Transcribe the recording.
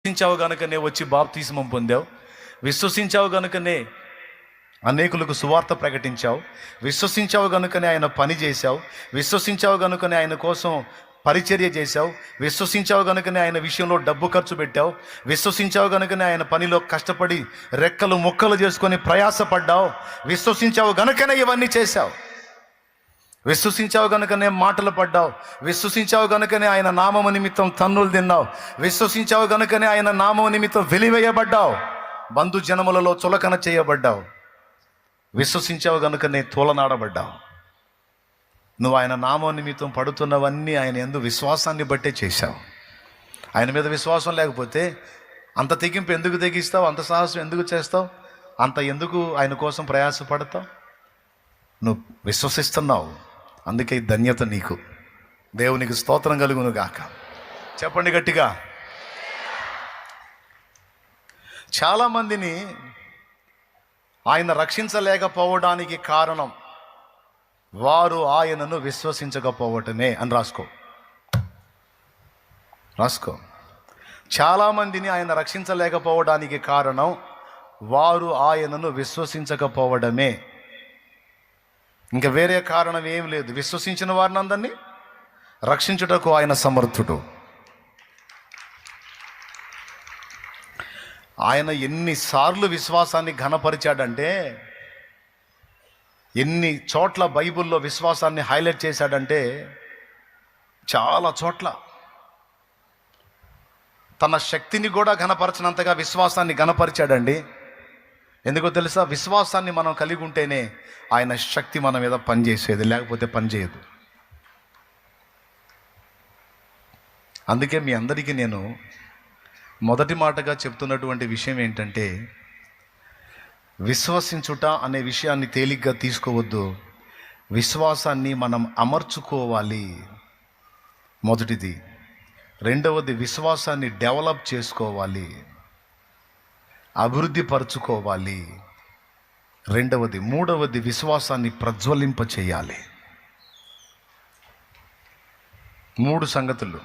విశ్వసించావు గనుకనే వచ్చి బాప్తిస్మం పొందావు. విశ్వసించావు గనుకనే అనేకులకు సువార్త ప్రకటించావు. విశ్వసించావు గనుకనే ఆయన పని చేశావు. విశ్వసించావు గనుకనే ఆయన కోసం పరిచర్య చేశావు. విశ్వసించావు గనుకనే ఆయన విషయంలో డబ్బు ఖర్చు పెట్టావు. విశ్వసించావు గనుకనే ఆయన పనిలో కష్టపడి రెక్కలు ముక్కలు చేసుకొని ప్రయాసపడ్డావు. విశ్వసించావు గనుకనే ఇవన్నీ చేశావు. విశ్వసించావు గనుకనే మాటలు పడ్డావు. విశ్వసించావు గనుకనే ఆయన నామము నిమిత్తం తన్నులు తిన్నావు. విశ్వసించావు గనుకనే ఆయన నామము నిమిత్తం వెలివేయబడ్డావు. బంధు జనములలో చులకన చేయబడ్డావు. విశ్వసించావు గనుకనే తోలనాడబడ్డావు. నువ్వు ఆయన నామం నిమిత్తం పడుతున్నవన్నీ ఆయన యందు విశ్వాసాన్ని బట్టే చేశావు. ఆయన మీద విశ్వాసం లేకపోతే అంత తెగింపు ఎందుకు తెగిస్తావు? అంత సాహసం ఎందుకు చేస్తావు? అంత ఎందుకు ఆయన కోసం ప్రయాసపడతావు? నువ్వు విశ్వసిస్తున్నావు, అందుకే ఈ ధన్యత నీకు. దేవునికి స్తోత్రం కలుగును గాక. చెప్పండి గట్టిగా. చాలామందిని ఆయన రక్షించలేకపోవడానికి కారణం వారు ఆయనను విశ్వసించకపోవటమే అని రాసుకో. చాలామందిని ఆయన రక్షించలేకపోవడానికి కారణం వారు ఆయనను విశ్వసించకపోవడమే. ఇంకా వేరే కారణం ఏం లేదు. విశ్వసించిన వారిని అందరినీ రక్షించుటకు ఆయన సమర్థుడు. ఆయన ఎన్నిసార్లు విశ్వాసాన్ని ఘనపరిచాడంటే, ఎన్ని చోట్ల బైబిల్లో విశ్వాసాన్ని హైలైట్ చేశాడంటే, చాలా చోట్ల తన శక్తిని కూడా ఘనపరచినంతగా విశ్వాసాన్ని ఘనపరిచాడండి. ఎందుకో తెలుసా? విశ్వాసాన్ని మనం కలిగి ఉంటేనే ఆయన శక్తి మన మీద పనిచేసేది, లేకపోతే పనిచేయదు. అందుకే మీ అందరికీ నేను మొదటి మాటగా చెప్తున్నటువంటి విషయం ఏంటంటే, విశ్వసించుట అనే విషయాన్ని తేలిగ్గా తీసుకోవద్దు. విశ్వాసాన్ని మనం అమర్చుకోవాలి, మొదటిది. రెండవది, విశ్వాసాన్ని డెవలప్ చేసుకోవాలి, అభివృద్ధి పరుచుకోవాలి. రెండవది. మూడవది, విశ్వాసాన్ని ప్రజ్వలింప చేయాలి. 3 సంగతులు.